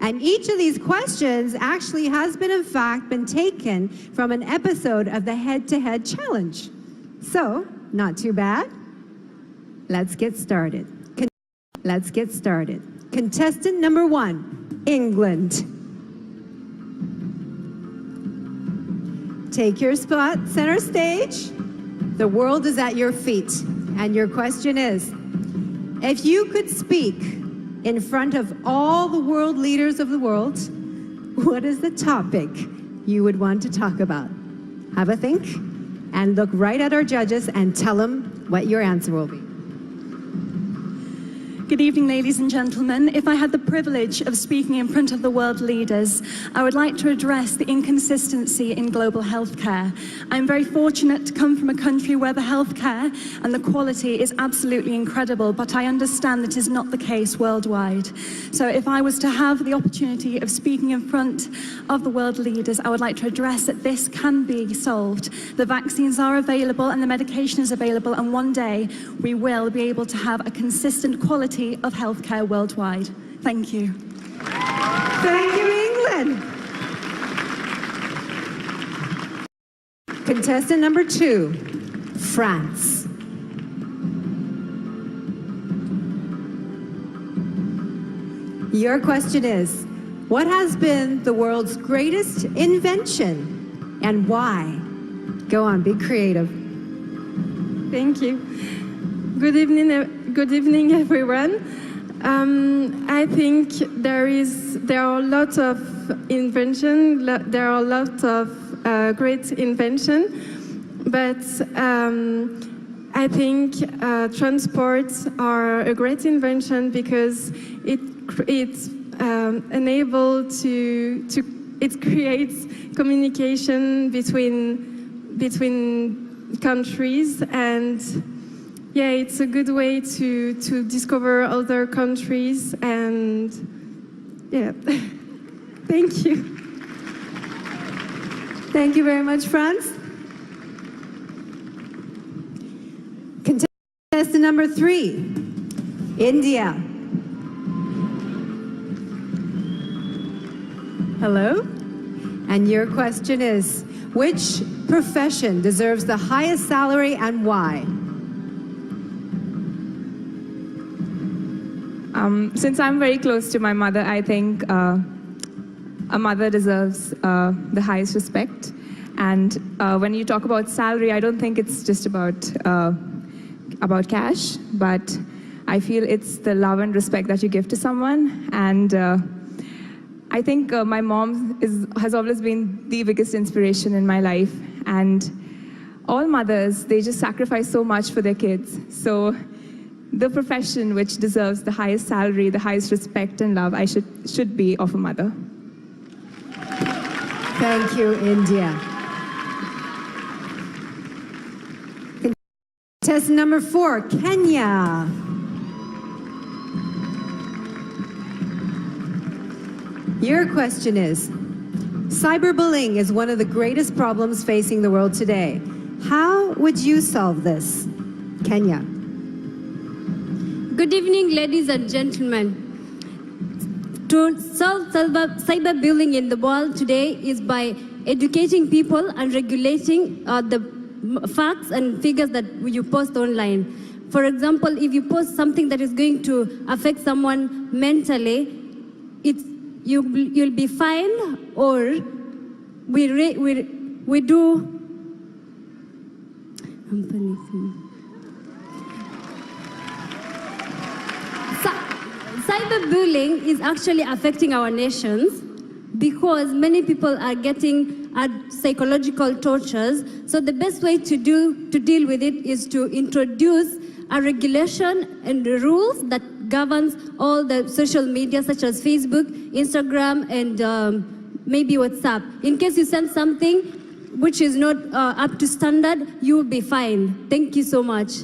And each of these questions actually has been, in fact, been taken from an episode of the head-to-head challenge. So, not too bad. Let's get started. Let's get started. Contestant number 1, England. Take your spot, center stage. The world is at your feet. And your question is, if you could speak in front of all the world leaders of the world, what is the topic you would want to talk about? Have a think and look right at our judges and tell them what your answer will be. Good evening, ladies and gentlemen. If I had the privilege of speaking in front of the world leaders, I would like to address the inconsistency in global healthcare. I'm very fortunate to come from a country where the healthcare and the quality is absolutely incredible, but I understand that is not the case worldwide. So if I was to have the opportunity of speaking in front of the world leaders, I would like to address that this can be solved. The vaccines are available and the medication is available, and one day we will be able to have a consistent quality of healthcare worldwide. Thank you. Thank you, England. Contestant number 2, France. Your question is, what has been the world's greatest invention and why? Go on, be creative. Thank you. Good evening, everyone. I think there are a lot of invention. There are a lot of great invention, but I think transports are a great invention because it's enabled it creates communication between countries, and yeah, it's a good way to discover other countries, and yeah, thank you. Thank you very much, France. Contestant number 3, India. Hello? And your question is, which profession deserves the highest salary and why? Since I'm very close to my mother, I think a mother deserves the highest respect. And when you talk about salary, I don't think it's just about cash, but I feel it's the love and respect that you give to someone. And I think my mom has always been the biggest inspiration in my life. And all mothers, they just sacrifice so much for their kids. So the profession which deserves the highest salary, the highest respect and love, I should be of a mother. Thank you, India. Contestant number 4, Kenya. Your question is, cyberbullying is one of the greatest problems facing the world today. How would you solve this? Kenya. Good evening, ladies and gentlemen. To solve cyberbullying in the world today is by educating people and regulating the facts and figures that you post online. For example, if you post something that is going to affect someone mentally, you'll be fined, or we do. Cyberbullying is actually affecting our nations because many people are getting psychological tortures. So the best way to deal with it is to introduce a regulation and rules that governs all the social media such as Facebook, Instagram, and maybe WhatsApp. In case you send something which is not up to standard, you will be fined. Thank you so much.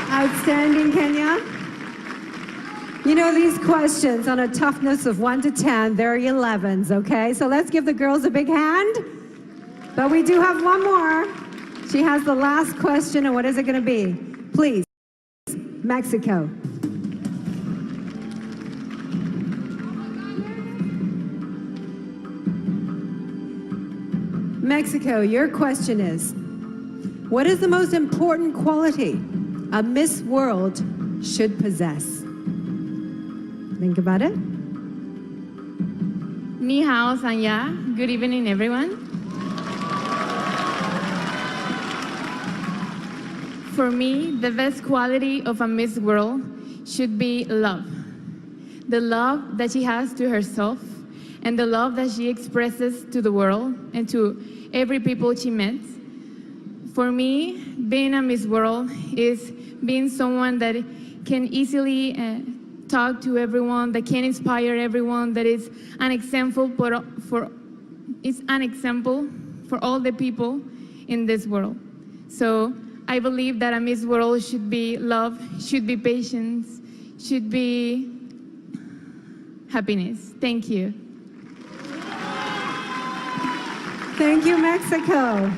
Outstanding, Kenya. You know, these questions on a toughness of 1 to 10, they're 11s, okay? So let's give the girls a big hand. But we do have one more. She has the last question, and what is it going to be? Please, Mexico. Mexico, your question is, what is the most important quality a Miss World should possess? Think about it. Ni hao, Sanya. Good evening, everyone. For me, the best quality of a Miss World should be love. The love that she has to herself and the love that she expresses to the world and to every people she met. For me, being a Miss World is being someone that can easily talk to everyone, that can inspire everyone, that is an example for all the people in this world. So I believe that a Miss World should be love, should be patience, should be happiness. Thank you. Thank you, Mexico.